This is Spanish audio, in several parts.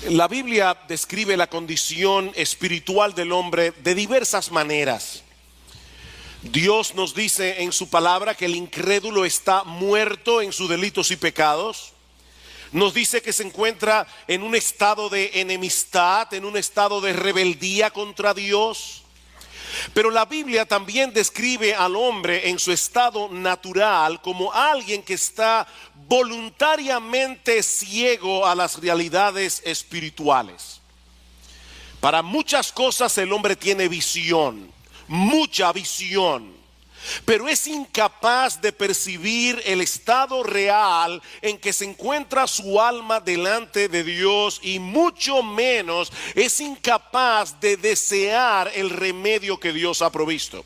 La Biblia describe la condición espiritual del hombre de diversas maneras. Dios nos dice en su palabra que el incrédulo está muerto en sus delitos y pecados. Nos dice que se encuentra en un estado de enemistad, en un estado de rebeldía contra Dios. Pero la Biblia también describe al hombre en su estado natural como alguien que está voluntariamente ciego a las realidades espirituales. Para muchas cosas el hombre tiene visión, mucha visión, pero es incapaz de percibir el estado real en que se encuentra su alma delante de Dios, y mucho menos es incapaz de desear el remedio que Dios ha provisto.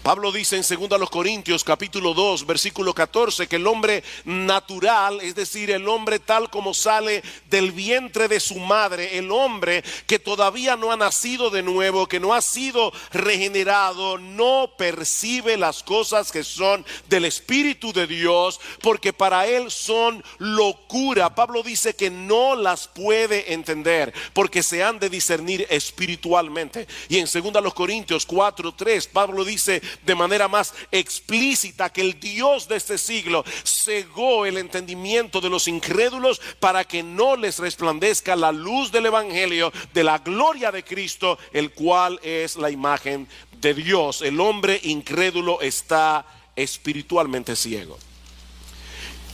Pablo dice en 2 Corintios capítulo 2 versículo 14 que el hombre natural, es decir, el hombre tal como sale del vientre de su madre, el hombre que todavía no ha nacido de nuevo, que no ha sido regenerado, no percibe las cosas que son del Espíritu de Dios, porque para él son locura. Pablo dice que no las puede entender porque se han de discernir espiritualmente. Y en 2 Corintios 4:3 Pablo dice de manera más explícita que el Dios de este siglo cegó el entendimiento de los incrédulos para que no les resplandezca la luz del evangelio de la gloria de Cristo, el cual es la imagen de Dios. El hombre incrédulo está espiritualmente ciego,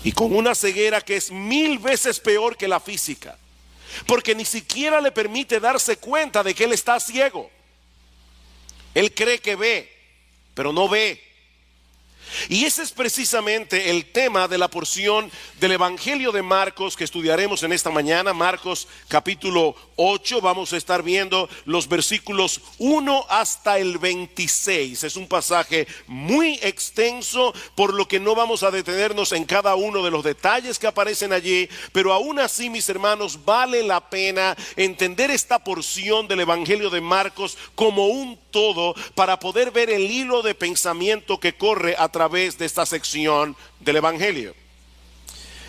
y con una ceguera que es 1000 veces peor que la física, porque ni siquiera le permite darse cuenta de que él está ciego. Él cree que ve, pero no ve. Y ese es precisamente el tema de la porción del Evangelio de Marcos que estudiaremos en esta mañana. Marcos capítulo 8, vamos a estar viendo los versículos 1 hasta el 26. Es un pasaje muy extenso, por lo que no vamos a detenernos en cada uno de los detalles que aparecen allí, pero aún así, mis hermanos, vale la pena entender esta porción del Evangelio de Marcos como un todo para poder ver el hilo de pensamiento que corre a través de esta sección del Evangelio.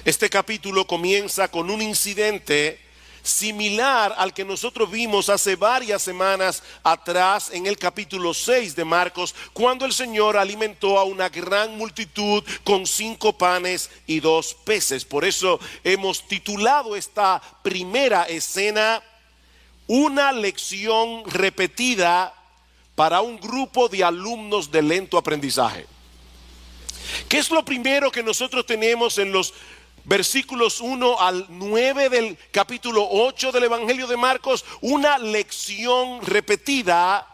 Este capítulo comienza con un incidente similar al que nosotros vimos hace varias semanas atrás en el capítulo 6 de Marcos, cuando el Señor alimentó a una gran multitud con 5 panes y 2 peces. Por eso hemos titulado esta primera escena "Una lección repetida para un grupo de alumnos de lento aprendizaje". ¿Qué es lo primero que nosotros tenemos en los versículos 1 al 9 del capítulo 8 del Evangelio de Marcos? Una lección repetida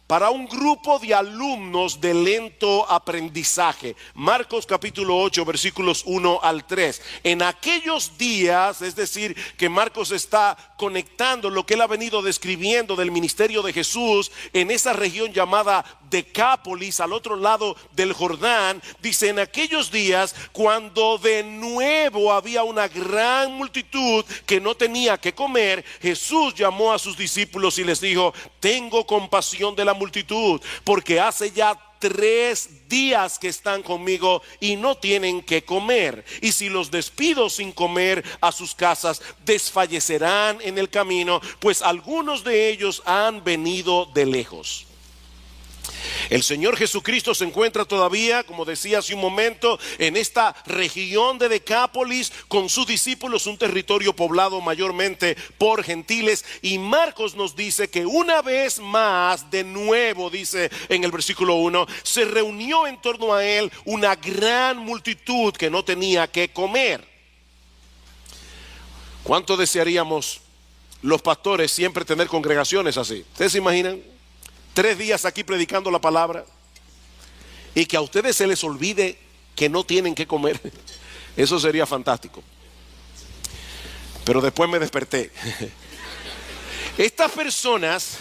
para un grupo de alumnos de lento aprendizaje. Marcos capítulo 8 versículos 1 al 3. En aquellos días, es decir, que Marcos está conectando lo que él ha venido describiendo del ministerio de Jesús en esa región llamada Decápolis, al otro lado del Jordán. Dice: en aquellos días, cuando de nuevo había una gran multitud que no tenía que comer, Jesús llamó a sus discípulos y les dijo: tengo compasión de la multitud, porque hace ya 3 días que están conmigo y no tienen que comer. Y si los despido sin comer a sus casas, desfallecerán en el camino, pues algunos de ellos han venido de lejos. El Señor Jesucristo se encuentra todavía, como decía hace un momento, en esta región de Decápolis con sus discípulos, un territorio poblado mayormente por gentiles. Y Marcos nos dice que una vez más, de nuevo, dice en el versículo 1, se reunió en torno a él una gran multitud que no tenía que comer. ¿Cuánto desearíamos los pastores siempre tener congregaciones así? ¿Ustedes se imaginan? 3 días aquí predicando la palabra y que a ustedes se les olvide que no tienen que comer. Eso sería fantástico. Pero después me desperté. Estas personas,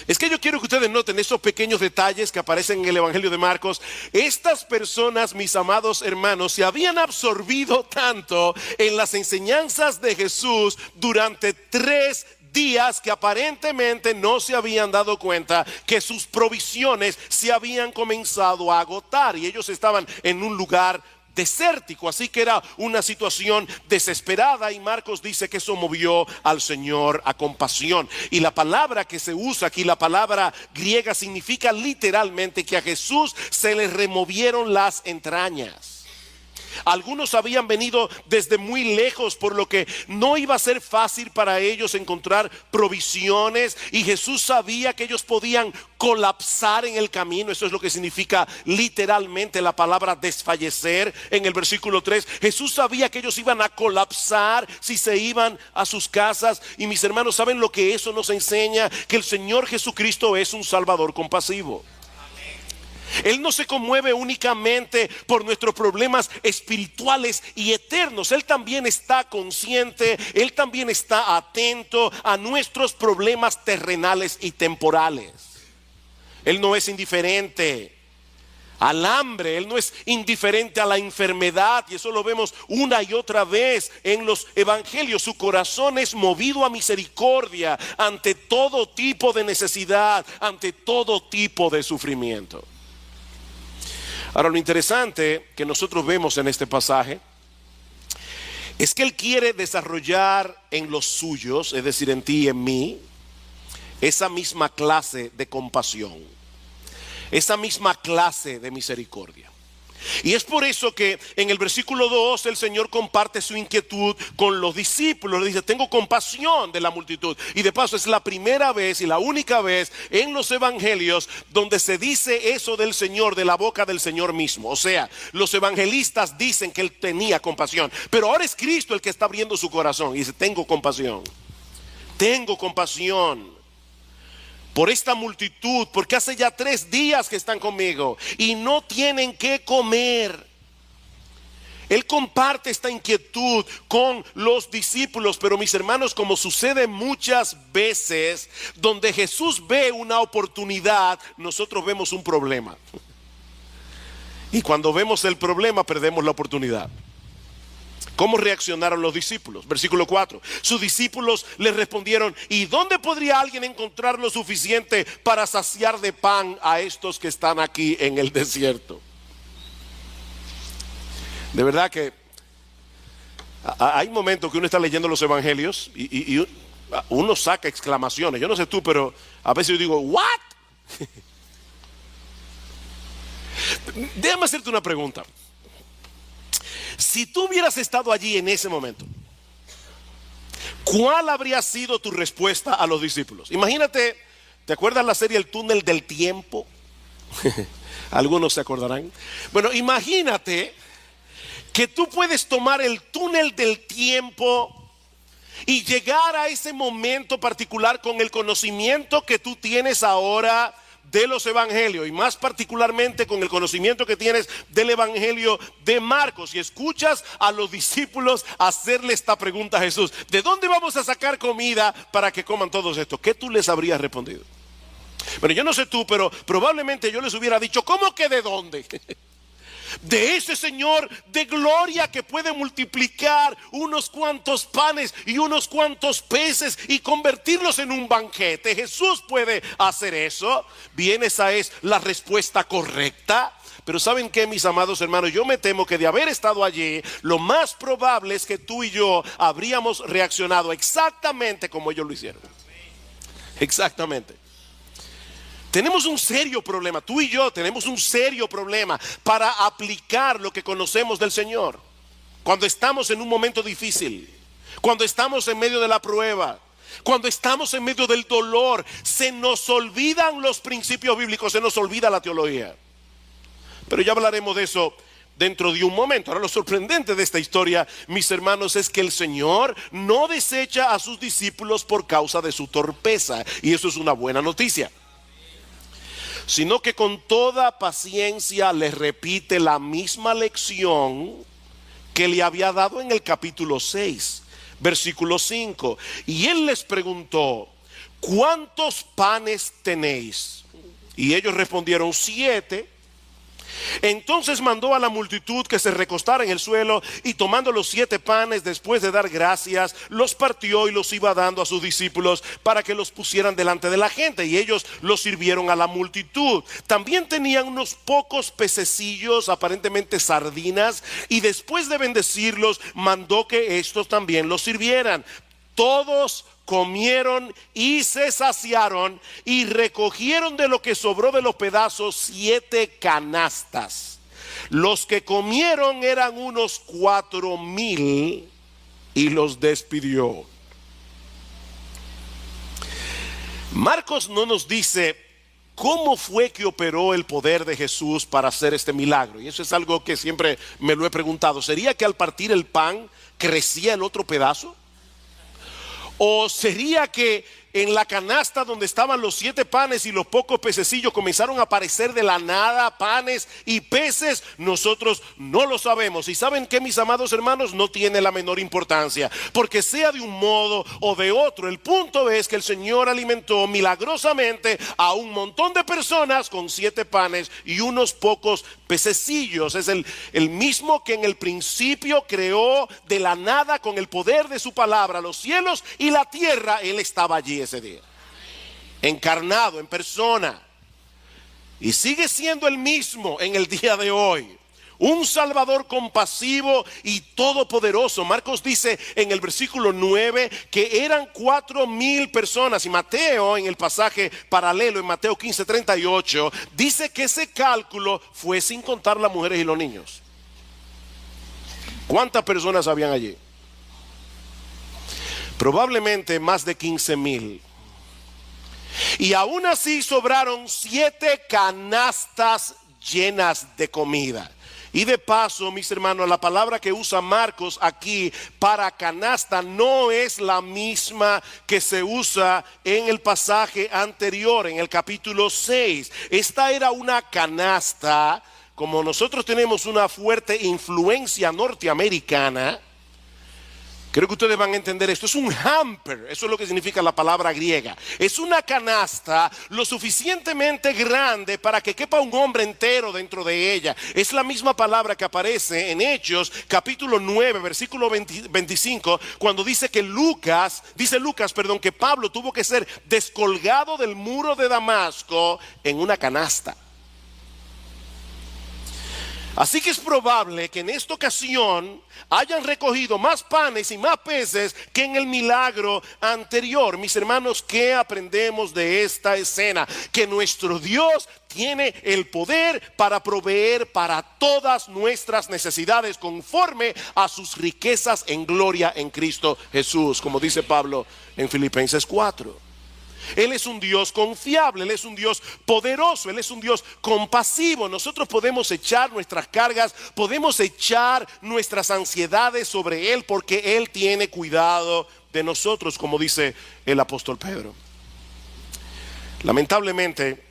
es que yo quiero que ustedes noten esos pequeños detalles que aparecen en el Evangelio de Marcos. Estas personas, mis amados hermanos, se habían absorbido tanto en las enseñanzas de Jesús durante 3 días que aparentemente no se habían dado cuenta que sus provisiones se habían comenzado a agotar, y ellos estaban en un lugar desértico, así que era una situación desesperada, y Marcos dice que eso movió al Señor a compasión. Y la palabra que se usa aquí, la palabra griega, significa literalmente que a Jesús se le removieron las entrañas. Algunos habían venido desde muy lejos, por lo que no iba a ser fácil para ellos encontrar provisiones, y Jesús sabía que ellos podían colapsar en el camino. Eso es lo que significa literalmente la palabra desfallecer en el versículo 3. Jesús sabía que ellos iban a colapsar si se iban a sus casas. Y mis hermanos, ¿saben lo que eso nos enseña? Que el Señor Jesucristo es un Salvador compasivo. Él no se conmueve únicamente por nuestros problemas espirituales y eternos. Él también está consciente, Él también está atento a nuestros problemas terrenales y temporales. Él no es indiferente al hambre, Él no es indiferente a la enfermedad, y eso lo vemos una y otra vez en los evangelios. Su corazón es movido a misericordia ante todo tipo de necesidad, ante todo tipo de sufrimiento. Ahora, lo interesante que nosotros vemos en este pasaje es que Él quiere desarrollar en los suyos, es decir, en ti y en mí, esa misma clase de compasión, esa misma clase de misericordia. Y es por eso que en el versículo 2 el Señor comparte su inquietud con los discípulos. Le dice: tengo compasión de la multitud. Y de paso es la primera vez y la única vez en los evangelios donde se dice eso del Señor de la boca del Señor mismo. O sea, los evangelistas dicen que Él tenía compasión, pero ahora es Cristo el que está abriendo su corazón y dice: tengo compasión por esta multitud, porque hace ya 3 días que están conmigo y no tienen qué comer. Él comparte esta inquietud con los discípulos. Pero mis hermanos, como sucede muchas veces, donde Jesús ve una oportunidad, nosotros vemos un problema. Y cuando vemos el problema, perdemos la oportunidad. ¿Cómo reaccionaron los discípulos? Versículo 4. Sus discípulos les respondieron: ¿y dónde podría alguien encontrar lo suficiente para saciar de pan a estos que están aquí en el desierto? De verdad que hay momentos que uno está leyendo los evangelios y uno saca exclamaciones. Yo no sé tú, pero a veces yo digo: ¿what? Déjame hacerte una pregunta. Si tú hubieras estado allí en ese momento, ¿cuál habría sido tu respuesta a los discípulos? Imagínate, ¿te acuerdas la serie El Túnel del Tiempo? Algunos se acordarán. Bueno, imagínate que tú puedes tomar el túnel del tiempo y llegar a ese momento particular con el conocimiento que tú tienes ahora de los evangelios, y más particularmente con el conocimiento que tienes del evangelio de Marcos, y escuchas a los discípulos hacerle esta pregunta a Jesús: ¿de dónde vamos a sacar comida para que coman todos estos? ¿Qué tú les habrías respondido? Bueno, yo no sé tú, pero probablemente yo les hubiera dicho: ¿cómo que de dónde? De ese Señor de gloria que puede multiplicar unos cuantos panes y unos cuantos peces y convertirlos en un banquete. Jesús puede hacer eso. Bien, esa es la respuesta correcta. Pero ¿saben qué, mis amados hermanos? Yo me temo que de haber estado allí, lo más probable es que tú y yo habríamos reaccionado exactamente como ellos lo hicieron. Exactamente. Tenemos un serio problema, tú y yo tenemos un serio problema para aplicar lo que conocemos del Señor. Cuando estamos en un momento difícil, cuando estamos en medio de la prueba, cuando estamos en medio del dolor, se nos olvidan los principios bíblicos, se nos olvida la teología. Pero ya hablaremos de eso dentro de un momento. Ahora, lo sorprendente de esta historia, mis hermanos, es que el Señor no desecha a sus discípulos por causa de su torpeza, y eso es una buena noticia, sino que con toda paciencia les repite la misma lección que le había dado en el capítulo 6, versículo 5. Y Él les preguntó: ¿cuántos panes tenéis? Y ellos respondieron: 7. Entonces mandó a la multitud que se recostara en el suelo, y tomando los 7 panes, después de dar gracias, los partió y los iba dando a sus discípulos para que los pusieran delante de la gente, y ellos los sirvieron a la multitud. También tenían unos pocos pececillos, aparentemente sardinas, y después de bendecirlos mandó que estos también los sirvieran. Todos comieron y se saciaron, y recogieron de lo que sobró de los pedazos 7 canastas. Los que comieron eran unos 4,000, y los despidió. Marcos no nos dice cómo fue que operó el poder de Jesús para hacer este milagro, y eso es algo que siempre me lo he preguntado. ¿Sería que al partir el pan crecía el otro pedazo? ¿O sería que en la canasta donde estaban los 7 panes y los pocos pececillos comenzaron a aparecer de la nada panes y peces? Nosotros no lo sabemos. Y ¿saben qué, mis amados hermanos? No tiene la menor importancia, porque sea de un modo o de otro, el punto es que el Señor alimentó milagrosamente a un montón de personas con 7 panes y unos pocos pececillos. Es el mismo que en el principio creó de la nada con el poder de su palabra los cielos y la tierra. Él estaba allí ese día, encarnado en persona, y sigue siendo el mismo en el día de hoy. Un Salvador compasivo y todopoderoso. Marcos dice en el versículo 9 que eran 4,000 personas, y Mateo, en el pasaje paralelo en Mateo 15:38, dice que ese cálculo fue sin contar las mujeres y los niños. ¿Cuántas personas habían allí? Probablemente más de 15,000. Y aún así sobraron 7 canastas llenas de comida. Y de paso, mis hermanos, la palabra que usa Marcos aquí para canasta no es la misma que se usa en el pasaje anterior, en el capítulo 6. Esta era una canasta, como nosotros tenemos una fuerte influencia norteamericana. Creo que ustedes van a entender esto. Es un hamper, eso es lo que significa la palabra griega. Es una canasta lo suficientemente grande para que quepa un hombre entero dentro de ella. Es la misma palabra que aparece en Hechos capítulo 9 versículo 25, cuando dice que Lucas, que Pablo tuvo que ser descolgado del muro de Damasco en una canasta. Así que es probable que en esta ocasión hayan recogido más panes y más peces que en el milagro anterior. Mis hermanos, ¿qué aprendemos de esta escena? Que nuestro Dios tiene el poder para proveer para todas nuestras necesidades conforme a sus riquezas en gloria en Cristo Jesús, como dice Pablo en Filipenses 4. Él es un Dios confiable, Él es un Dios poderoso, Él es un Dios compasivo. Nosotros podemos echar nuestras cargas, podemos echar nuestras ansiedades sobre Él, porque Él tiene cuidado de nosotros, como dice el apóstol Pedro. Lamentablemente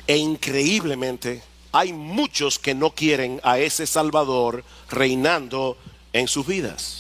e increíblemente, hay muchos que no quieren a ese Salvador reinando en sus vidas.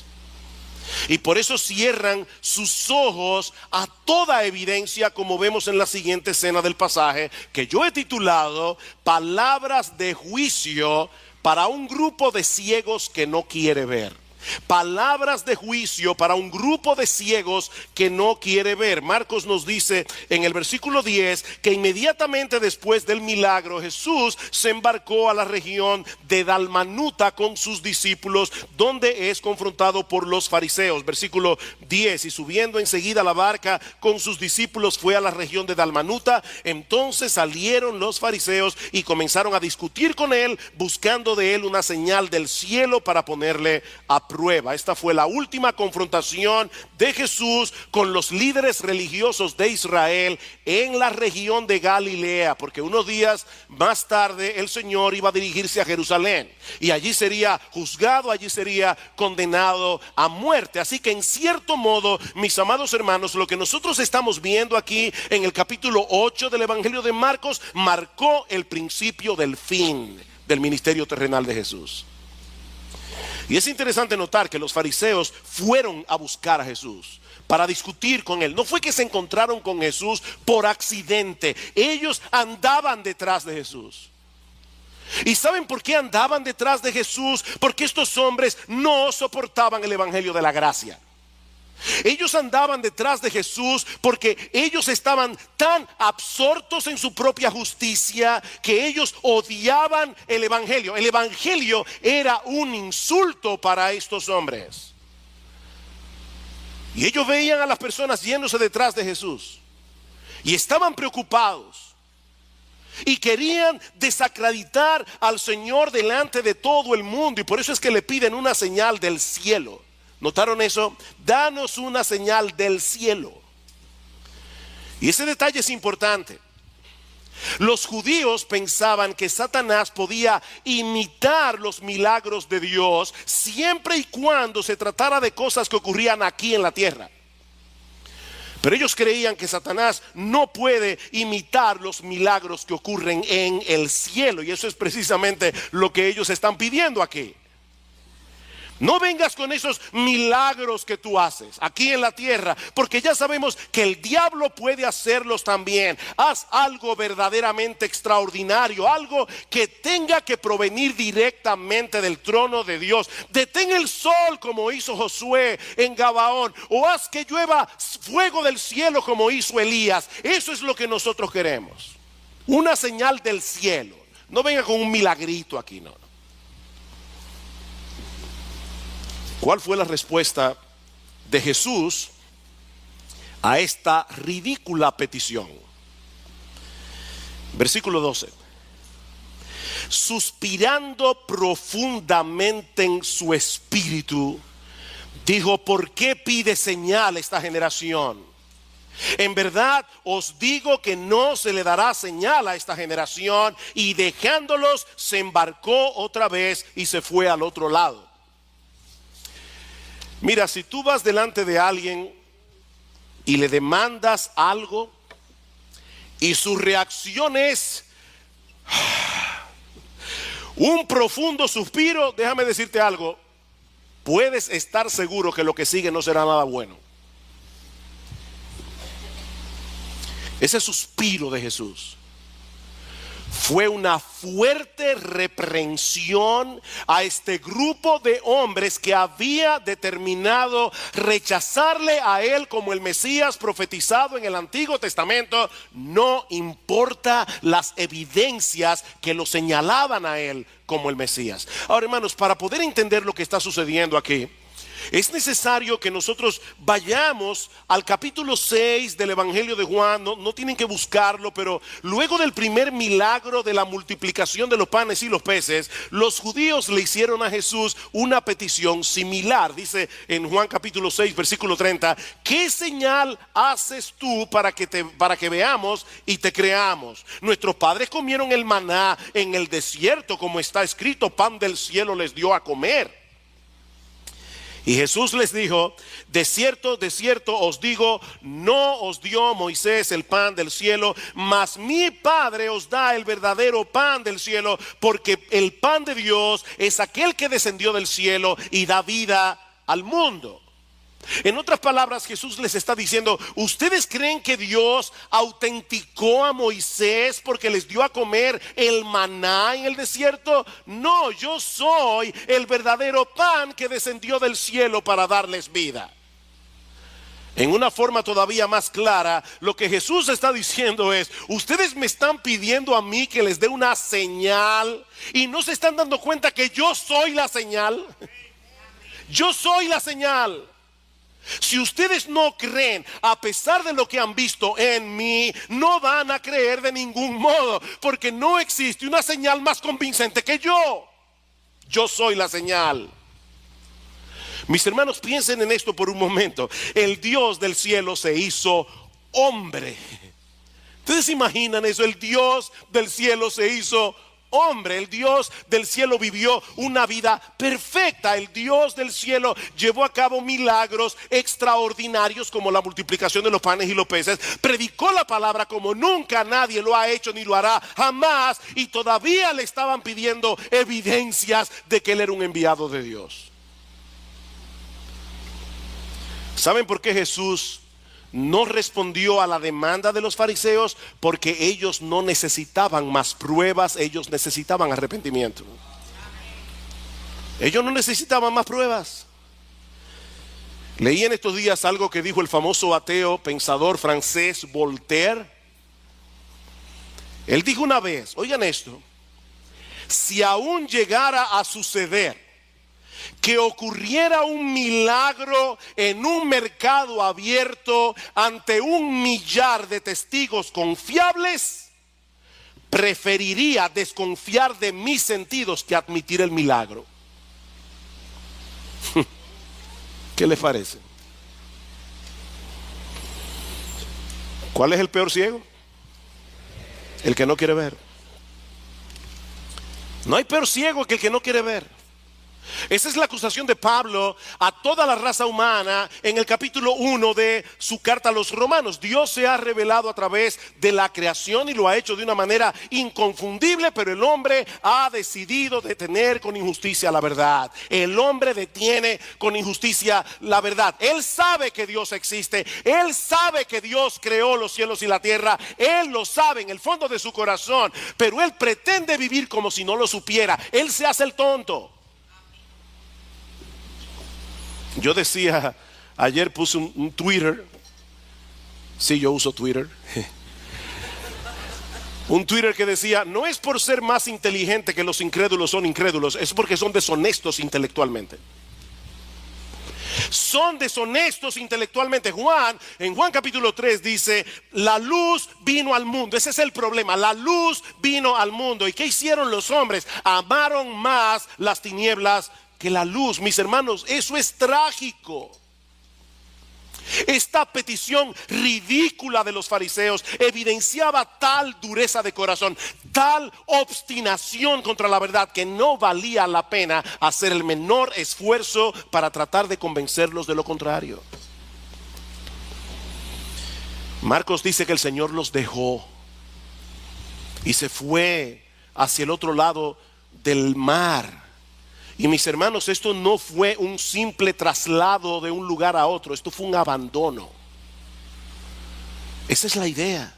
Y por eso cierran sus ojos a toda evidencia, como vemos en la siguiente escena del pasaje, que yo he titulado Palabras de juicio para un grupo de ciegos que no quiere ver. Palabras de juicio para un grupo de ciegos que no quiere ver. Marcos nos dice en el versículo 10 que inmediatamente después del milagro Jesús se embarcó a la región de Dalmanuta con sus discípulos, donde es confrontado por los fariseos. Versículo 10: y subiendo enseguida la barca con sus discípulos fue a la región de Dalmanuta. Entonces salieron los fariseos y comenzaron a discutir con él, buscando de él una señal del cielo para ponerle a prueba. Esta fue la última confrontación de Jesús con los líderes religiosos de Israel en la región de Galilea, porque unos días más tarde el Señor iba a dirigirse a Jerusalén y allí sería juzgado, allí sería condenado a muerte. Así que en cierto modo, mis amados hermanos, lo que nosotros estamos viendo aquí en el capítulo 8 del Evangelio de Marcos marcó el principio del fin del ministerio terrenal de Jesús. Y es interesante notar que los fariseos fueron a buscar a Jesús para discutir con él. No fue que se encontraron con Jesús por accidente. Ellos andaban detrás de Jesús. ¿Y saben por qué andaban detrás de Jesús? Porque estos hombres no soportaban el evangelio de la gracia. Ellos andaban detrás de Jesús porque ellos estaban tan absortos en su propia justicia que ellos odiaban el evangelio. El evangelio era un insulto para estos hombres. Y ellos veían a las personas yéndose detrás de Jesús y estaban preocupados. Y querían desacreditar al Señor delante de todo el mundo. Y por eso es que le piden una señal del cielo. ¿Notaron eso? Danos una señal del cielo. Y ese detalle es importante. Los judíos pensaban que Satanás podía imitar los milagros de Dios siempre y cuando se tratara de cosas que ocurrían aquí en la tierra. Pero ellos creían que Satanás no puede imitar los milagros que ocurren en el cielo. Y eso es precisamente lo que ellos están pidiendo aquí. No vengas con esos milagros que tú haces aquí en la tierra, porque ya sabemos que el diablo puede hacerlos también. Haz algo verdaderamente extraordinario, algo que tenga que provenir directamente del trono de Dios. Detén el sol como hizo Josué en Gabaón, o haz que llueva fuego del cielo como hizo Elías. Eso es lo que nosotros queremos, una señal del cielo. No venga con un milagrito aquí, no. ¿Cuál fue la respuesta de Jesús a esta ridícula petición? Versículo 12. Suspirando profundamente en su espíritu, dijo: ¿por qué pide señal esta generación? En verdad os digo que no se le dará señal a esta generación. Y dejándolos, se embarcó otra vez y se fue al otro lado. Mira, si tú vas delante de alguien y le demandas algo y su reacción es un profundo suspiro, déjame decirte algo, puedes estar seguro que lo que sigue no será nada bueno. Ese suspiro de Jesús fue una fuerte reprensión a este grupo de hombres que había determinado rechazarle a él como el Mesías profetizado en el Antiguo Testamento. No importa las evidencias que lo señalaban a él como el Mesías. Ahora, hermanos, para poder entender lo que está sucediendo aquí, es necesario que nosotros vayamos al capítulo 6 del Evangelio de Juan. No tienen que buscarlo, pero luego del primer milagro de la multiplicación de los panes y los peces, los judíos le hicieron a Jesús una petición similar. Dice en Juan capítulo 6 versículo 30: ¿qué señal haces tú para que veamos y te creamos? Nuestros padres comieron el maná en el desierto, como está escrito: pan del cielo les dio a comer. Y Jesús les dijo: de cierto os digo, no os dio Moisés el pan del cielo, mas mi Padre os da el verdadero pan del cielo, porque el pan de Dios es aquel que descendió del cielo y da vida al mundo. En otras palabras, Jesús les está diciendo: ¿ustedes creen que Dios autenticó a Moisés porque les dio a comer el maná en el desierto? No, yo soy el verdadero pan que descendió del cielo para darles vida. En una forma todavía más clara, lo que Jesús está diciendo es: ustedes me están pidiendo a mí que les dé una señal y no se están dando cuenta que yo soy la señal. Yo soy la señal. Si ustedes no creen, a pesar de lo que han visto en mí, no van a creer de ningún modo, porque no existe una señal más convincente que yo. Yo soy la señal. Mis hermanos, piensen en esto por un momento. El Dios del cielo se hizo hombre. ¿Ustedes se imaginan eso? El Dios del cielo se hizo hombre. El Dios del cielo vivió una vida perfecta. El Dios del cielo llevó a cabo milagros extraordinarios como la multiplicación de los panes y los peces. Predicó la palabra como nunca nadie lo ha hecho ni lo hará jamás. Y todavía le estaban pidiendo evidencias de que él era un enviado de Dios. ¿Saben por qué Jesús no respondió a la demanda de los fariseos porque ellos no necesitaban más pruebas, ellos necesitaban arrepentimiento. Ellos no necesitaban más pruebas. Leí en estos días algo que dijo el famoso ateo pensador francés Voltaire. Él dijo una vez, oigan esto: si aún llegara a suceder que ocurriera un milagro en un mercado abierto ante 1.000.000 de testigos confiables, preferiría desconfiar de mis sentidos que admitir el milagro. ¿Qué les parece? ¿Cuál es el peor ciego? El que no quiere ver. No hay peor ciego que el que no quiere ver. Esa es la acusación de Pablo a toda la raza humana en el capítulo 1 de su carta a los romanos. Dios se ha revelado a través de la creación y lo ha hecho de una manera inconfundible, pero el hombre ha decidido detener con injusticia la verdad. El hombre detiene con injusticia la verdad. Él sabe que Dios existe, él sabe que Dios creó los cielos y la tierra, él lo sabe en el fondo de su corazón, pero él pretende vivir como si no lo supiera. Él se hace el tonto. Yo decía, ayer puse un Twitter. Sí, yo uso Twitter. Un Twitter que decía, no es por ser más inteligente que los incrédulos son incrédulos, es porque son deshonestos intelectualmente. Son deshonestos intelectualmente. En Juan capítulo 3 dice, la luz vino al mundo. Ese es el problema, la luz vino al mundo. ¿Y qué hicieron los hombres? Amaron más las tinieblas que la luz. Mis hermanos, eso es trágico. Esta petición ridícula de los fariseos evidenciaba tal dureza de corazón, tal obstinación contra la verdad, que no valía la pena hacer el menor esfuerzo para tratar de convencerlos de lo contrario. Marcos dice que el Señor los dejó y se fue hacia el otro lado del mar. Y mis hermanos, esto no fue un simple traslado de un lugar a otro, esto fue un abandono. Esa es la idea.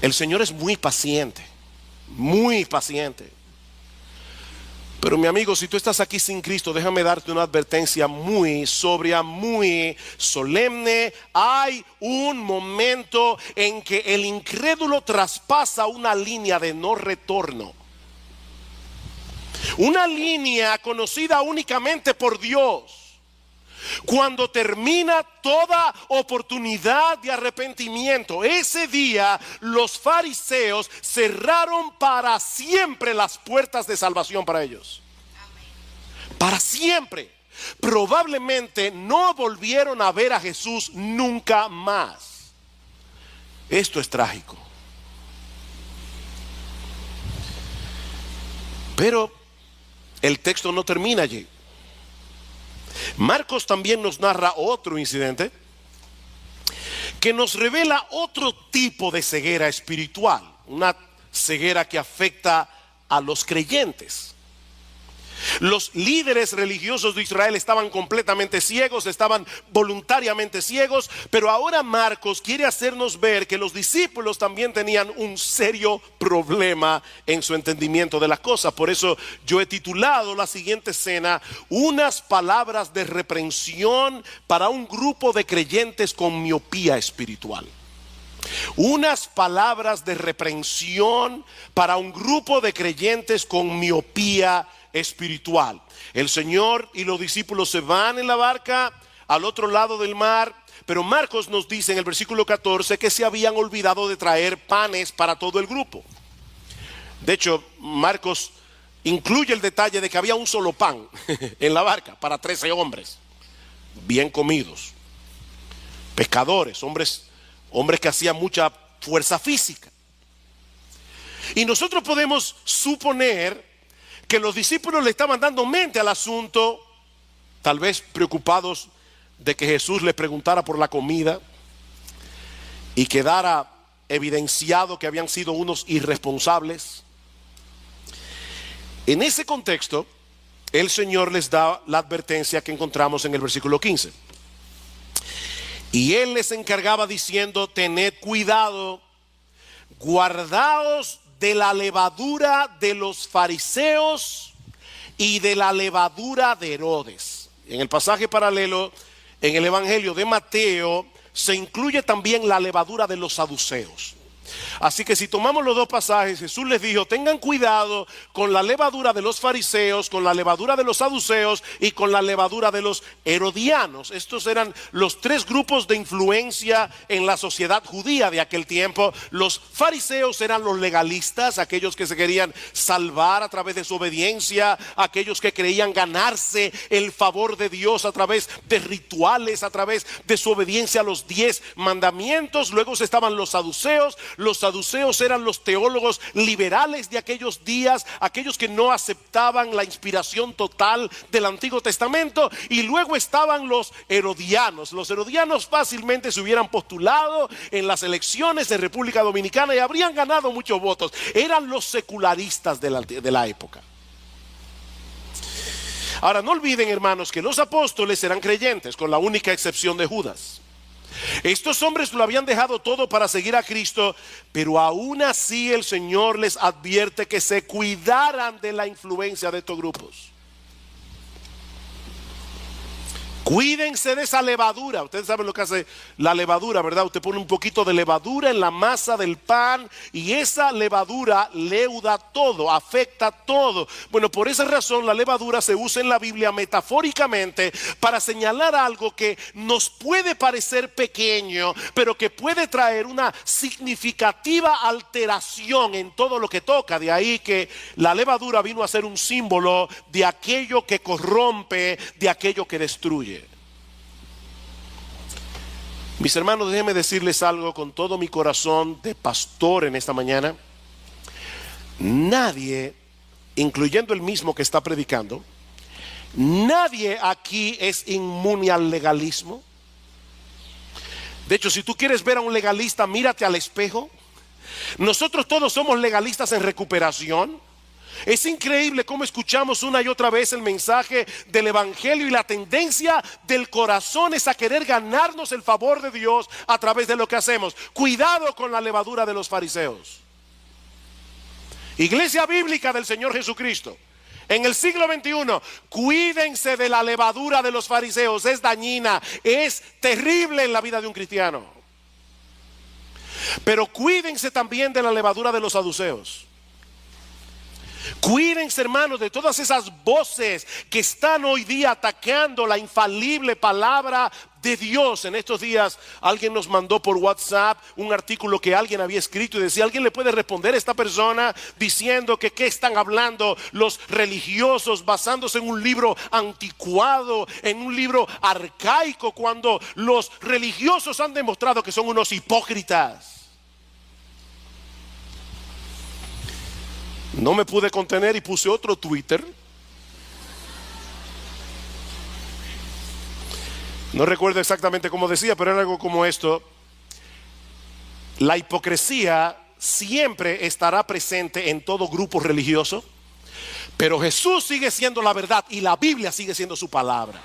El Señor es muy paciente, muy paciente. Pero mi amigo, si tú estás aquí sin Cristo, déjame darte una advertencia muy sobria, muy solemne. Hay un momento en que el incrédulo traspasa una línea de no retorno. Una línea conocida únicamente por Dios. Cuando termina toda oportunidad de arrepentimiento, ese día los fariseos cerraron para siempre las puertas de salvación para ellos. Para siempre. Probablemente no volvieron a ver a Jesús nunca más. Esto es trágico. Pero el texto no termina allí. Marcos también nos narra otro incidente que nos revela otro tipo de ceguera espiritual, una ceguera que afecta a los creyentes. Los líderes religiosos de Israel estaban completamente ciegos, estaban voluntariamente ciegos, pero ahora Marcos quiere hacernos ver que los discípulos también tenían un serio problema en su entendimiento de las cosas. Por eso yo he titulado la siguiente escena, unas palabras de reprensión para un grupo de creyentes con miopía espiritual. Unas palabras de reprensión para un grupo de creyentes con miopía espiritual. El Señor y los discípulos se van en la barca al otro lado del mar, pero Marcos nos dice en el versículo 14 que se habían olvidado de traer panes para todo el grupo. De hecho, Marcos incluye el detalle de que había un solo pan en la barca para 13 hombres bien comidos, pescadores, hombres que hacían mucha fuerza física. Y nosotros podemos suponer que los discípulos le estaban dando mente al asunto, tal vez preocupados de que Jesús les preguntara por la comida y quedara evidenciado que habían sido unos irresponsables. En ese contexto, el Señor les da la advertencia que encontramos en el versículo 15. Y él les encargaba diciendo: tened cuidado, guardaos de la levadura de los fariseos y de la levadura de Herodes. En el pasaje paralelo, en el Evangelio de Mateo, se incluye también la levadura de los saduceos. Así que si tomamos los dos pasajes, Jesús les dijo: tengan cuidado con la levadura de los fariseos, con la levadura de los saduceos y con la levadura de los herodianos. Estos eran los tres grupos de influencia en la sociedad judía de aquel tiempo. Los fariseos eran los legalistas, aquellos que se querían salvar a través de su obediencia, aquellos que creían ganarse el favor de Dios a través de rituales, a través de su obediencia a los 10 mandamientos. Luego estaban los saduceos. Los saduceos eran los teólogos liberales de aquellos días, aquellos que no aceptaban la inspiración total del Antiguo Testamento. Y luego estaban los herodianos. Los herodianos fácilmente se hubieran postulado en las elecciones de República Dominicana y habrían ganado muchos votos. Eran los secularistas de la época. Ahora, no olviden, hermanos, que los apóstoles eran creyentes, con la única excepción de Judas. Estos hombres lo habían dejado todo para seguir a Cristo, pero aún así el Señor les advierte que se cuidaran de la influencia de estos grupos. Cuídense de esa levadura. Ustedes saben lo que hace la levadura, ¿verdad? Usted pone un poquito de levadura en la masa del pan y esa levadura leuda todo, afecta todo. Bueno, por esa razón la levadura se usa en la Biblia metafóricamente para señalar algo que nos puede parecer pequeño, pero que puede traer una significativa alteración en todo lo que toca. De ahí que la levadura vino a ser un símbolo de aquello que corrompe, de aquello que destruye. Mis hermanos, déjenme decirles algo con todo mi corazón de pastor en esta mañana. Nadie, incluyendo el mismo que está predicando, nadie aquí es inmune al legalismo. De hecho, si tú quieres ver a un legalista, mírate al espejo. Nosotros todos somos legalistas en recuperación. Es increíble cómo escuchamos una y otra vez el mensaje del evangelio y la tendencia del corazón es a querer ganarnos el favor de Dios a través de lo que hacemos. Cuidado con la levadura de los fariseos. Iglesia bíblica del Señor Jesucristo, en el siglo XXI, cuídense de la levadura de los fariseos. Es dañina, es terrible en la vida de un cristiano. Pero cuídense también de la levadura de los saduceos. Cuídense, hermanos, de todas esas voces que están hoy día atacando la infalible palabra de Dios. En estos días alguien nos mandó por WhatsApp un artículo que alguien había escrito y decía: ¿alguien le puede responder a esta persona diciendo que qué están hablando los religiosos basándose en un libro anticuado, en un libro arcaico, cuando los religiosos han demostrado que son unos hipócritas? No me pude contener y puse otro Twitter. No recuerdo exactamente cómo decía, pero era algo como esto: la hipocresía siempre estará presente en todo grupo religioso, pero Jesús sigue siendo la verdad y la Biblia sigue siendo su palabra.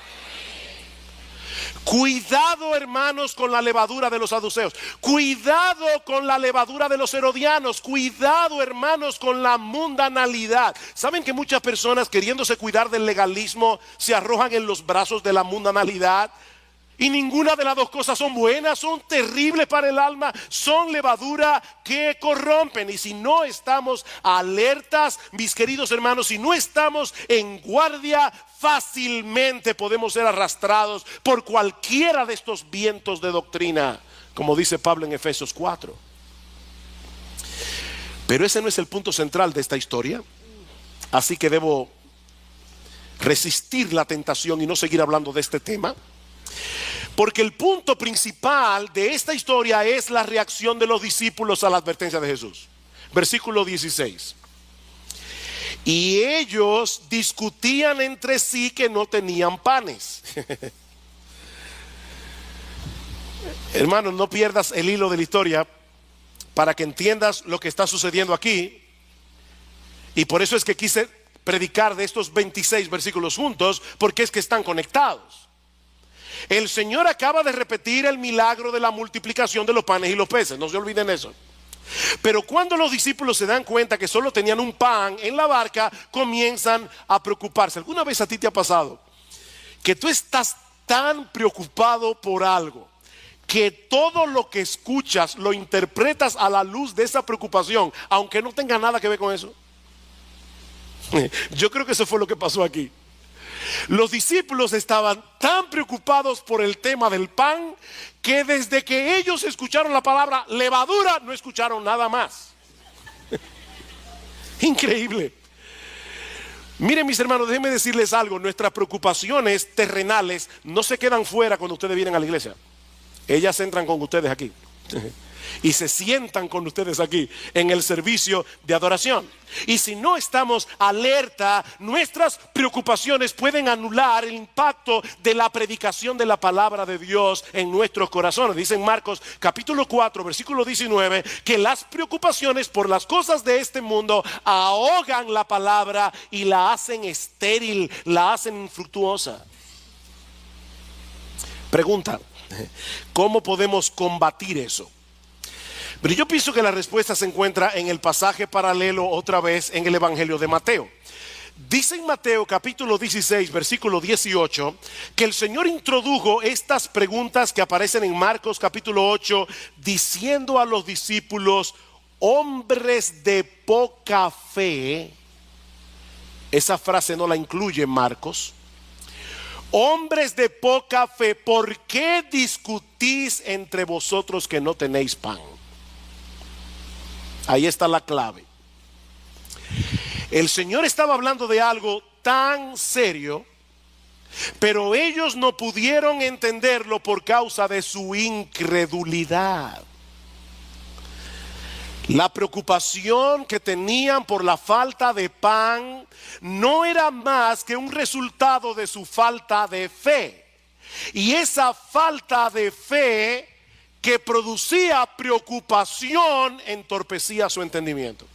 Cuidado, hermanos, con la levadura de los saduceos. Cuidado con la levadura de los herodianos. Cuidado, hermanos, con la mundanalidad. ¿Saben que muchas personas, queriéndose cuidar del legalismo, se arrojan en los brazos de la mundanalidad? Y ninguna de las dos cosas son buenas, son terribles para el alma, son levadura que corrompen. Y si no estamos alertas, mis queridos hermanos, si no estamos en guardia, fácilmente podemos ser arrastrados por cualquiera de estos vientos de doctrina, como dice Pablo en Efesios 4. Pero ese no es el punto central de esta historia, así que debo resistir la tentación y no seguir hablando de este tema. Porque el punto principal de esta historia es la reacción de los discípulos a la advertencia de Jesús. Versículo 16. Y ellos discutían entre sí que no tenían panes. Hermanos, no pierdas el hilo de la historia para que entiendas lo que está sucediendo aquí. Y por eso es que quise predicar de estos 26 versículos juntos, porque es que están conectados. El Señor acaba de repetir el milagro de la multiplicación de los panes y los peces, no se olviden eso. Pero cuando los discípulos se dan cuenta que solo tenían un pan en la barca, comienzan a preocuparse. ¿Alguna vez a ti te ha pasado que tú estás tan preocupado por algo que todo lo que escuchas lo interpretas a la luz de esa preocupación, aunque no tenga nada que ver con eso? Yo creo que eso fue lo que pasó aquí. Los discípulos estaban tan preocupados por el tema del pan que desde que ellos escucharon la palabra levadura no escucharon nada más. Increíble. Miren, mis hermanos, déjenme decirles algo. Nuestras preocupaciones terrenales no se quedan fuera cuando ustedes vienen a la iglesia. Ellas entran con ustedes aquí y se sientan con ustedes aquí en el servicio de adoración. Y si no estamos alerta, nuestras preocupaciones pueden anular el impacto de la predicación de la palabra de Dios en nuestros corazones. Dice en Marcos capítulo 4 versículo 19 que las preocupaciones por las cosas de este mundo ahogan la palabra y la hacen estéril, la hacen infructuosa. Pregunta: ¿cómo podemos combatir eso? Pero yo pienso que la respuesta se encuentra en el pasaje paralelo otra vez en el Evangelio de Mateo. Dice en Mateo capítulo 16 versículo 18 que el Señor introdujo estas preguntas que aparecen en Marcos capítulo 8 diciendo a los discípulos: hombres de poca fe. Esa frase no la incluye Marcos. Hombres de poca fe, ¿por qué discutís entre vosotros que no tenéis pan? Ahí está la clave. El Señor estaba hablando de algo tan serio, pero ellos no pudieron entenderlo por causa de su incredulidad. La preocupación que tenían por la falta de pan no era más que un resultado de su falta de fe. Y esa falta de fe que producía preocupación entorpecía su entendimiento.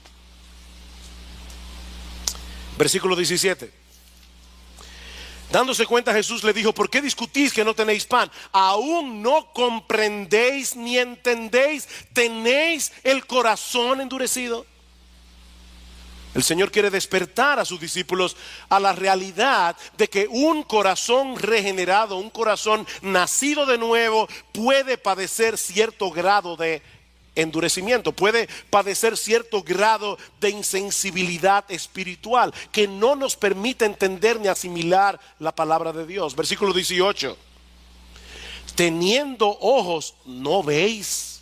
Versículo 17. Dándose cuenta, Jesús le dijo: ¿por qué discutís que no tenéis pan? ¿Aún no comprendéis ni entendéis? ¿Tenéis el corazón endurecido? El Señor quiere despertar a sus discípulos a la realidad de que un corazón regenerado, un corazón nacido de nuevo, puede padecer cierto grado de endurecimiento, puede padecer cierto grado de insensibilidad espiritual que no nos permite entender ni asimilar la palabra de Dios. Versículo 18. Teniendo ojos no veis,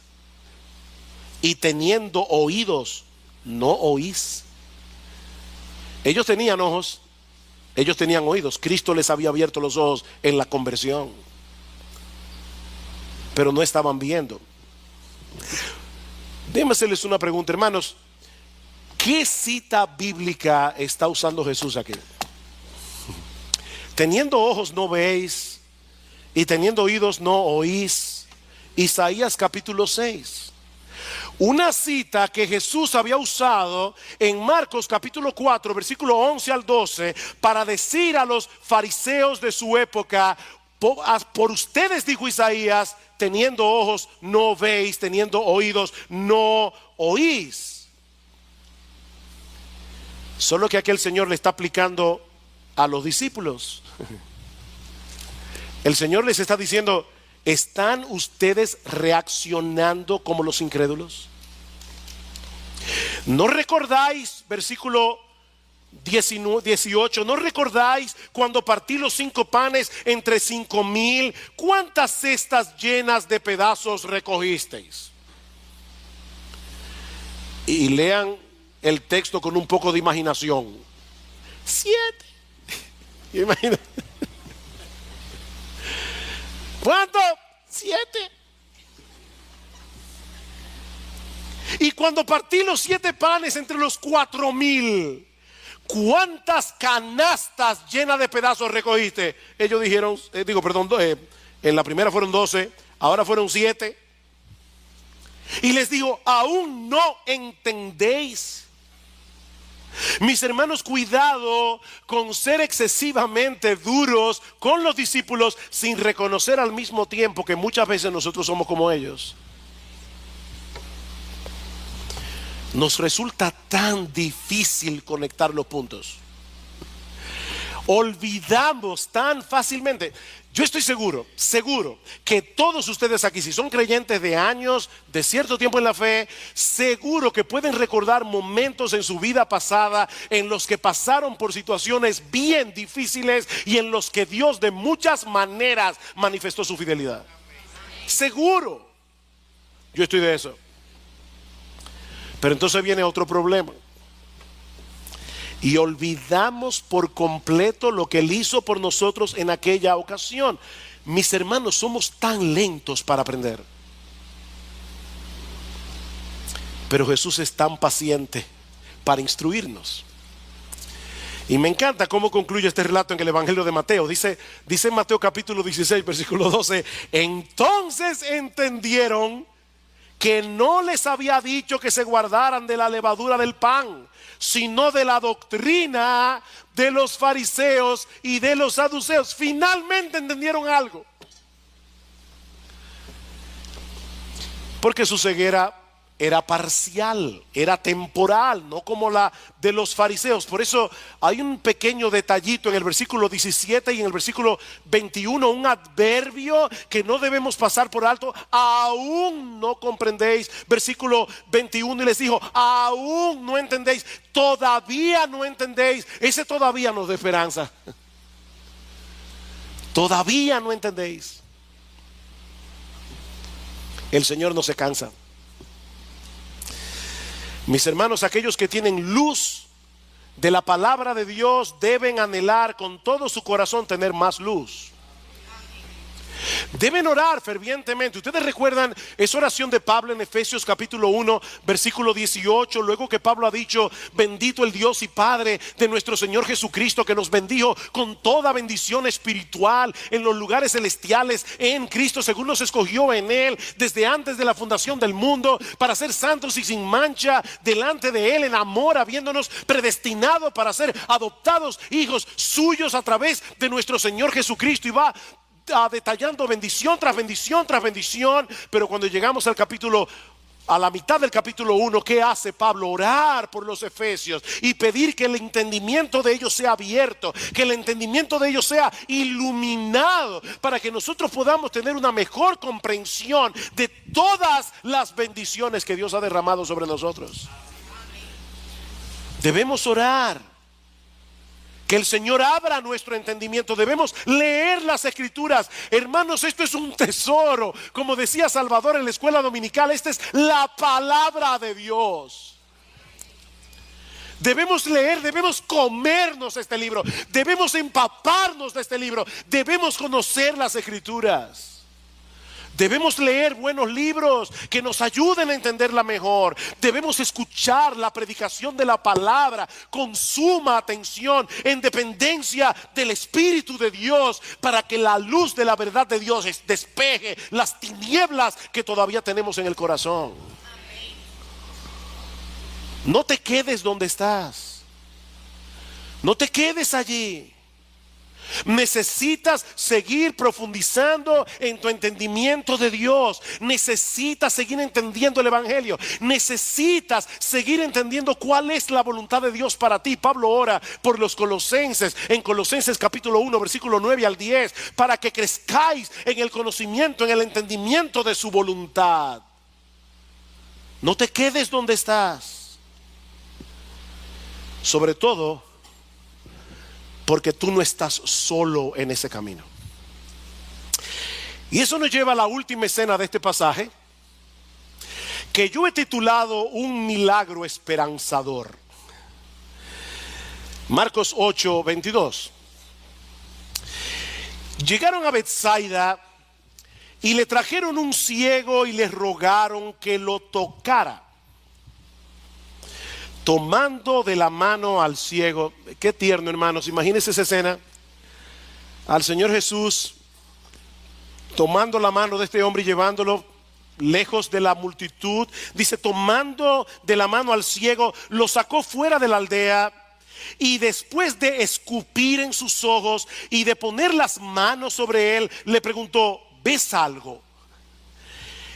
y teniendo oídos no oís. Ellos tenían ojos, ellos tenían oídos. Cristo les había abierto los ojos en la conversión, pero no estaban viendo. Déjenme hacerles una pregunta, hermanos. ¿Qué cita bíblica está usando Jesús aquí? Teniendo ojos no veis, y teniendo oídos no oís. Isaías capítulo 6. Una cita que Jesús había usado en Marcos capítulo 4 versículo 11 al 12 para decir a los fariseos de su época: por ustedes, dijo Isaías, teniendo ojos no veis, teniendo oídos no oís. Solo que aquí el Señor le está aplicando a los discípulos. El Señor les está diciendo: ¿están ustedes reaccionando como los incrédulos? ¿No recordáis, versículo 18, no recordáis cuando partí los 5 panes entre 5,000? ¿Cuántas cestas llenas de pedazos recogisteis? Y lean el texto con un poco de imaginación. 7. Imagina. ¿Cuánto? 7. Y cuando partí los 7 panes entre los 4,000, ¿cuántas canastas llenas de pedazos recogiste? Ellos dijeron, en la primera fueron 12, ahora fueron 7. Y les digo: ¿aún no entendéis? Mis hermanos, cuidado con ser excesivamente duros con los discípulos sin reconocer al mismo tiempo que muchas veces nosotros somos como ellos. Nos resulta tan difícil conectar los puntos. Olvidamos tan fácilmente. Yo estoy seguro que todos ustedes aquí, si son creyentes de años, de cierto tiempo en la fe, seguro que pueden recordar momentos en su vida pasada en los que pasaron por situaciones bien difíciles y en los que Dios de muchas maneras manifestó su fidelidad. Seguro. Yo estoy de eso. Pero entonces viene otro problema. Y olvidamos por completo lo que Él hizo por nosotros en aquella ocasión. Mis hermanos, somos tan lentos para aprender. Pero Jesús es tan paciente para instruirnos. Y me encanta cómo concluye este relato en el Evangelio de Mateo. Dice en Mateo capítulo 16, versículo 12: entonces entendieron que no les había dicho que se guardaran de la levadura del pan, sino de la doctrina de los fariseos y de los saduceos. Finalmente entendieron algo. Porque su ceguera era parcial, era temporal, no como la de los fariseos. Por eso hay un pequeño detallito en el versículo 17 y en el versículo 21, un adverbio que no debemos pasar por alto. Aún no comprendéis. Versículo 21, y les dijo: aún no entendéis, todavía no entendéis. Ese todavía nos da esperanza. Todavía no entendéis. El Señor no se cansa. Mis hermanos, aquellos que tienen luz de la palabra de Dios deben anhelar con todo su corazón tener más luz. Deben orar fervientemente. Ustedes recuerdan esa oración de Pablo en Efesios capítulo 1 versículo 18, luego que Pablo ha dicho: bendito el Dios y Padre de nuestro Señor Jesucristo, que nos bendijo con toda bendición espiritual en los lugares celestiales en Cristo, según nos escogió en Él desde antes de la fundación del mundo, para ser santos y sin mancha delante de Él en amor, habiéndonos predestinado para ser adoptados hijos suyos a través de nuestro Señor Jesucristo. Y va detallando bendición tras bendición tras bendición. Pero cuando llegamos a la mitad del capítulo 1, ¿qué hace Pablo? Orar por los efesios y pedir que el entendimiento de ellos sea abierto, que el entendimiento de ellos sea iluminado, para que nosotros podamos tener una mejor comprensión de todas las bendiciones que Dios ha derramado sobre nosotros. Debemos orar que el Señor abra nuestro entendimiento. Debemos leer las Escrituras. Hermanos, esto es un tesoro. Como decía Salvador en la escuela dominical, esta es la palabra de Dios. Debemos leer, debemos comernos este libro, debemos empaparnos de este libro, debemos conocer las Escrituras. Debemos leer buenos libros que nos ayuden a entenderla mejor. Debemos escuchar la predicación de la palabra con suma atención, en dependencia del Espíritu de Dios, para que la luz de la verdad de Dios despeje las tinieblas que todavía tenemos en el corazón. No te quedes donde estás. No te quedes allí. Necesitas seguir profundizando en tu entendimiento de Dios. Necesitas seguir entendiendo el Evangelio. Necesitas seguir entendiendo cuál es la voluntad de Dios para ti. Pablo ora por los colosenses en Colosenses capítulo 1 versículo 9 al 10, para que crezcáis en el conocimiento, en el entendimiento de su voluntad. No te quedes donde estás. Sobre todo porque tú no estás solo en ese camino. Y eso nos lleva a la última escena de este pasaje, que yo he titulado Un milagro esperanzador. Marcos 8, 22. Llegaron a Betsaida y le trajeron un ciego y le rogaron que lo tocara. Tomando de la mano al ciego. Qué tierno, hermanos. Imagínense esa escena. Al Señor Jesús tomando la mano de este hombre y llevándolo lejos de la multitud, dice, tomando de la mano al ciego, lo sacó fuera de la aldea y después de escupir en sus ojos y de poner las manos sobre él, le preguntó, ¿ves algo?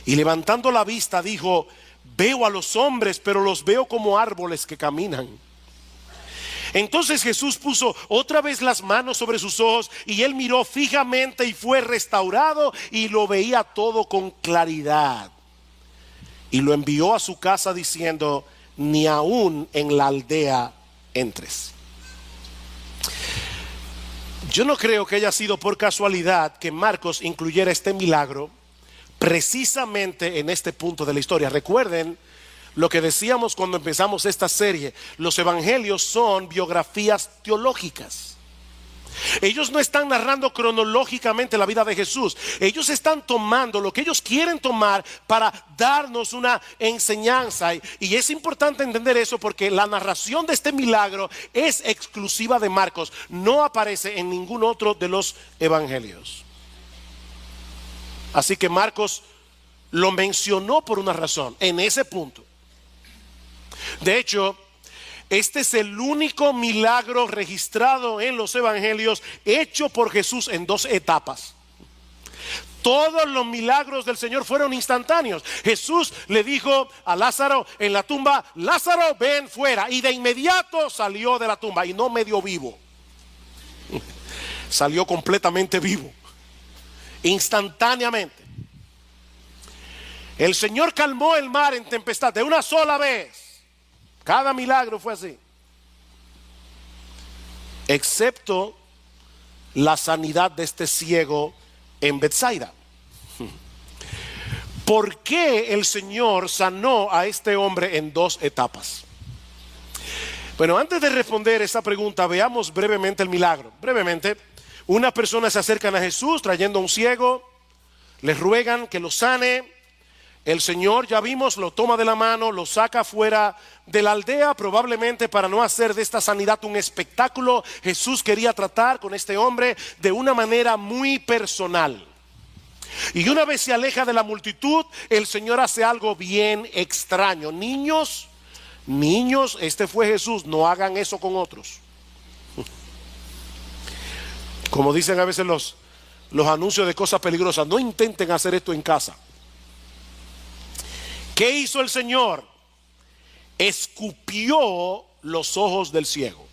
Y levantando la vista dijo, veo a los hombres, pero los veo como árboles que caminan. Entonces Jesús puso otra vez las manos sobre sus ojos y él miró fijamente y fue restaurado y lo veía todo con claridad. Y lo envió a su casa diciendo, ni aún en la aldea entres. Yo no creo que haya sido por casualidad que Marcos incluyera este milagro precisamente en este punto de la historia. Recuerden lo que decíamos cuando empezamos esta serie. Los evangelios son biografías teológicas. Ellos no están narrando cronológicamente la vida de Jesús. Ellos están tomando lo que ellos quieren tomar para darnos una enseñanza. Y es importante entender eso porque la narración de este milagro es exclusiva de Marcos. No aparece en ningún otro de los evangelios. Así que Marcos lo mencionó por una razón, en ese punto. De hecho, este es el único milagro registrado en los evangelios hecho por Jesús en dos etapas. Todos los milagros del Señor fueron instantáneos. Jesús le dijo a Lázaro en la tumba, Lázaro, ven fuera. Y de inmediato salió de la tumba y no medio vivo. Salió completamente vivo. Instantáneamente. El Señor calmó el mar en tempestad de una sola vez. Cada milagro fue así, excepto la sanidad de este ciego en Betsaida. ¿Por qué el Señor sanó a este hombre en dos etapas? Bueno, antes de responder esa pregunta, veamos brevemente el milagro. Brevemente, una persona se acerca a Jesús trayendo a un ciego, le ruegan que lo sane. El Señor, ya vimos, lo toma de la mano, lo saca fuera de la aldea, probablemente para no hacer de esta sanidad un espectáculo. Jesús quería tratar con este hombre de una manera muy personal. Y una vez se aleja de la multitud, el Señor hace algo bien extraño. Niños, este fue Jesús, no hagan eso con otros. Como dicen a veces los anuncios de cosas peligrosas, no intenten hacer esto en casa. ¿Qué hizo el Señor? Escupió los ojos del ciego.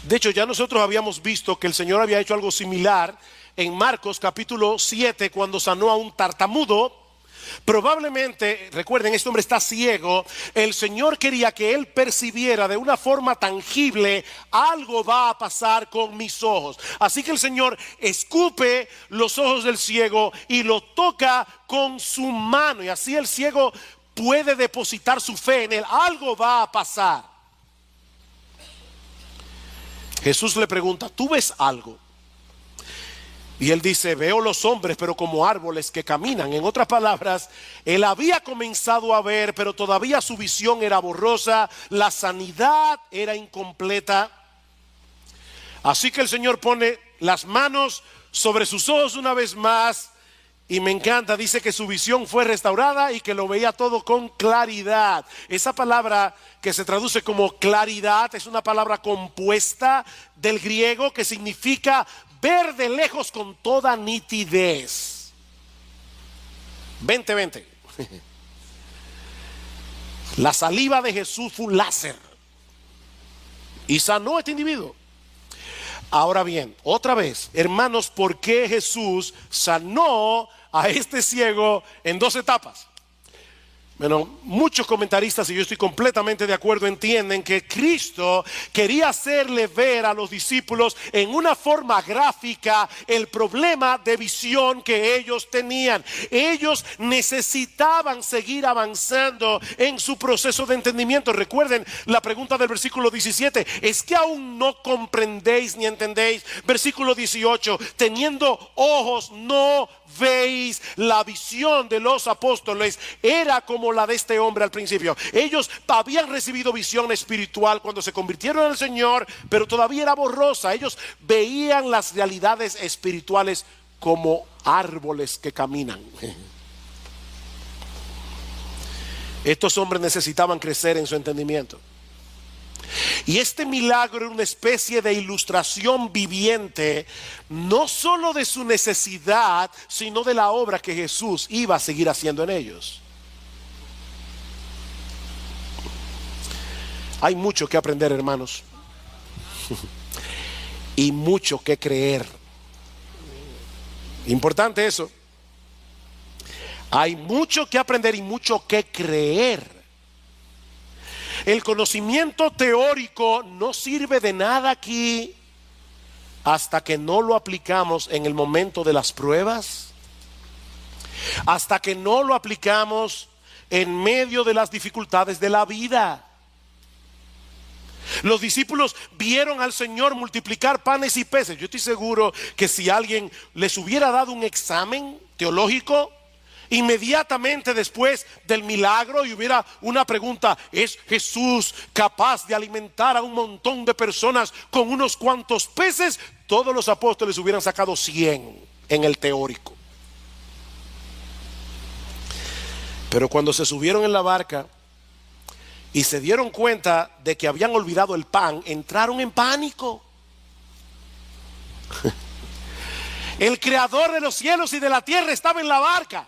De hecho, ya nosotros habíamos visto que el Señor había hecho algo similar en Marcos capítulo 7 cuando sanó a un tartamudo. Probablemente, recuerden, este hombre está ciego. El Señor quería que él percibiera de una forma tangible, algo va a pasar con mis ojos. Así que el Señor escupe los ojos del ciego y lo toca con su mano. Y así el ciego puede depositar su fe en él. Algo va a pasar. Jesús le pregunta, ¿tú ves algo? Y él dice, veo los hombres, pero como árboles que caminan. En otras palabras, él había comenzado a ver, pero todavía su visión era borrosa, la sanidad era incompleta. Así que el Señor pone las manos sobre sus ojos una vez más. Y me encanta, dice que su visión fue restaurada y que lo veía todo con claridad. Esa palabra que se traduce como claridad es una palabra compuesta del griego que significa ver de lejos con toda nitidez. 20. La saliva de Jesús fue un láser y sanó a este individuo. Ahora bien, otra vez, hermanos, ¿por qué Jesús sanó a este ciego en dos etapas? Bueno, muchos comentaristas, y yo estoy completamente de acuerdo, entienden que Cristo quería hacerle ver a los discípulos en una forma gráfica el problema de visión que ellos tenían. Ellos necesitaban seguir avanzando en su proceso de entendimiento. Recuerden la pregunta del versículo 17, ¿es que aún no comprendéis ni entendéis? Versículo 18, teniendo ojos no veis. La visión de los apóstoles era como la de este hombre al principio. Ellos habían recibido visión espiritual cuando se convirtieron al Señor, pero todavía era borrosa. Ellos veían las realidades espirituales como árboles que caminan. Estos hombres necesitaban crecer en su entendimiento. Y este milagro era una especie de ilustración viviente, no solo de su necesidad, sino de la obra que Jesús iba a seguir haciendo en ellos. Hay mucho que aprender, hermanos, y mucho que creer. Importante eso. Hay mucho que aprender y mucho que creer. El conocimiento teórico no sirve de nada aquí hasta que no lo aplicamos en el momento de las pruebas, hasta que no lo aplicamos en medio de las dificultades de la vida. Los discípulos vieron al Señor multiplicar panes y peces. Yo estoy seguro que si alguien les hubiera dado un examen teológico inmediatamente después del milagro y hubiera una pregunta: ¿es Jesús capaz de alimentar a un montón de personas con unos cuantos peces? Todos los apóstoles hubieran sacado 100 en el teórico. Pero cuando se subieron en la barca y se dieron cuenta de que habían olvidado el pan, entraron en pánico. El creador de los cielos y de la tierra estaba en la barca.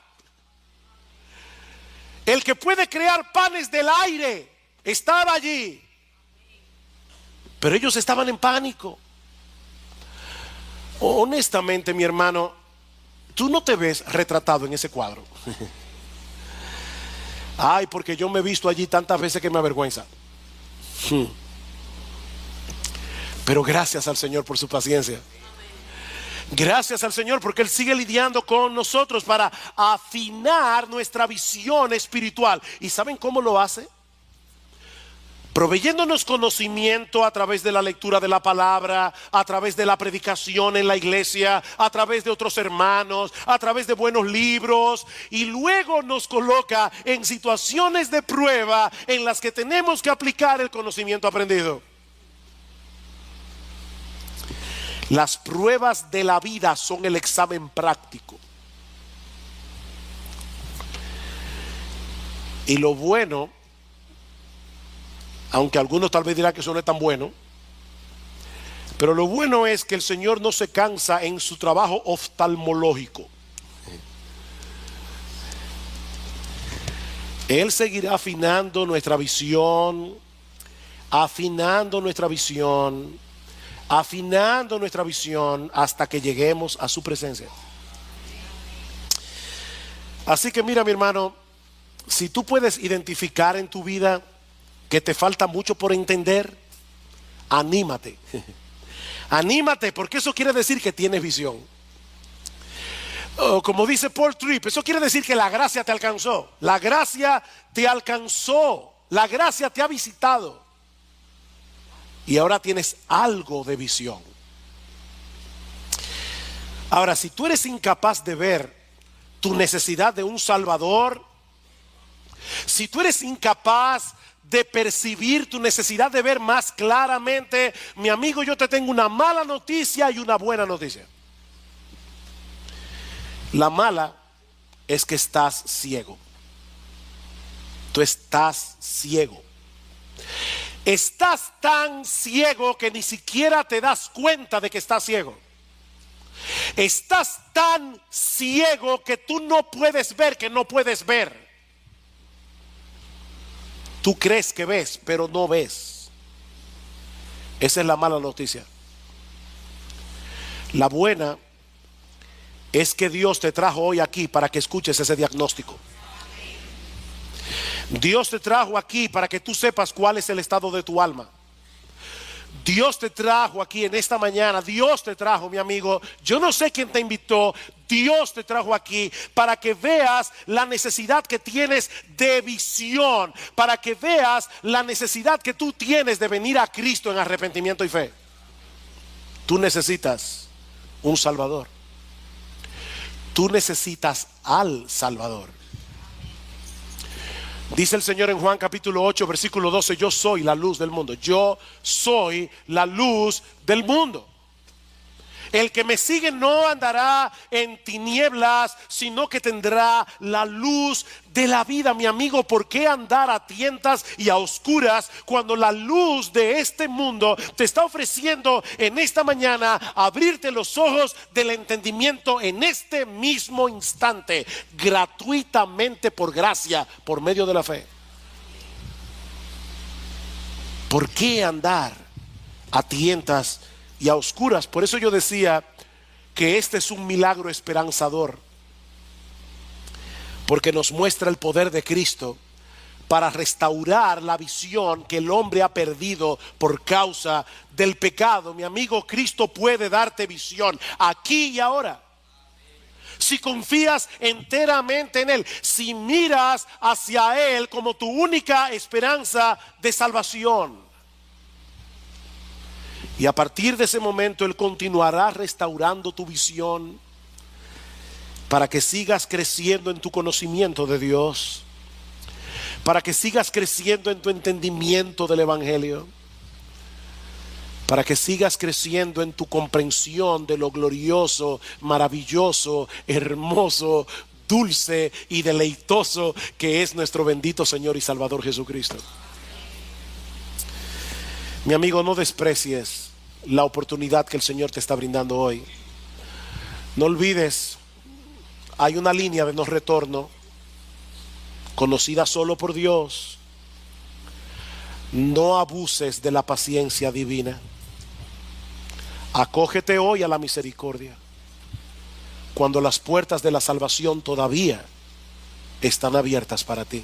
El que puede crear panes del aire estaba allí. Pero ellos estaban en pánico. Honestamente, mi hermano, tú no te ves retratado en ese cuadro. Ay, porque yo me he visto allí tantas veces que me avergüenza. Pero gracias al Señor por su paciencia. Gracias al Señor porque Él sigue lidiando con nosotros para afinar nuestra visión espiritual. ¿Y saben cómo lo hace? Proveyéndonos conocimiento a través de la lectura de la palabra, a través de la predicación en la iglesia, a través de otros hermanos, a través de buenos libros, y luego nos coloca en situaciones de prueba en las que tenemos que aplicar el conocimiento aprendido. Las pruebas de la vida son el examen práctico. Y lo bueno, aunque algunos tal vez dirán que eso no es tan bueno, pero lo bueno es que el Señor no se cansa en su trabajo oftalmológico. Él seguirá afinando nuestra visión, afinando nuestra visión, afinando nuestra visión hasta que lleguemos a su presencia. Así que mira, mi hermano, si tú puedes identificar en tu vida que te falta mucho por entender, anímate. Anímate, porque eso quiere decir que tienes visión. Como dice Paul Tripp, eso quiere decir que la gracia te alcanzó. La gracia te alcanzó. La gracia te ha visitado. Y ahora tienes algo de visión. Ahora, si tú eres incapaz de ver tu necesidad de un Salvador, si tú eres incapaz de percibir tu necesidad de ver más claramente, mi amigo, yo te tengo una mala noticia y una buena noticia. La mala es que estás ciego. Tú estás ciego. Estás tan ciego que ni siquiera te das cuenta de que estás ciego. Estás tan ciego que tú no puedes ver que no puedes ver. Tú crees que ves, pero no ves. Esa es la mala noticia. La buena es que Dios te trajo hoy aquí para que escuches ese diagnóstico. Dios te trajo aquí para que tú sepas cuál es el estado de tu alma. Dios te trajo aquí en esta mañana. Dios te trajo, mi amigo. Yo no sé quién te invitó. Dios te trajo aquí para que veas la necesidad que tienes de visión, para que veas la necesidad que tú tienes de venir a Cristo en arrepentimiento y fe. Tú necesitas un Salvador. Tú necesitas al Salvador. Dice el Señor en Juan capítulo 8 versículo 12: yo soy la luz del mundo. Yo soy la luz del mundo. El que me sigue no andará en tinieblas, sino que tendrá la luz de la vida. Mi amigo, ¿por qué andar a tientas y a oscuras cuando la luz de este mundo te está ofreciendo en esta mañana abrirte los ojos del entendimiento en este mismo instante, gratuitamente, por gracia, por medio de la fe? ¿Por qué andar a tientas y a oscuras? Por eso yo decía que este es un milagro esperanzador, porque nos muestra el poder de Cristo para restaurar la visión que el hombre ha perdido por causa del pecado. Mi amigo, Cristo puede darte visión aquí y ahora. Si confías enteramente en Él, si miras hacia Él como tu única esperanza de salvación. Y a partir de ese momento Él continuará restaurando tu visión para que sigas creciendo en tu conocimiento de Dios, para que sigas creciendo en tu entendimiento del Evangelio, para que sigas creciendo en tu comprensión de lo glorioso, maravilloso, hermoso, dulce y deleitoso que es nuestro bendito Señor y Salvador Jesucristo. Mi amigo, no desprecies la oportunidad que el Señor te está brindando hoy. No olvides, hay una línea de no retorno conocida solo por Dios. No abuses de la paciencia divina. Acógete hoy a la misericordia cuando las puertas de la salvación todavía están abiertas para ti.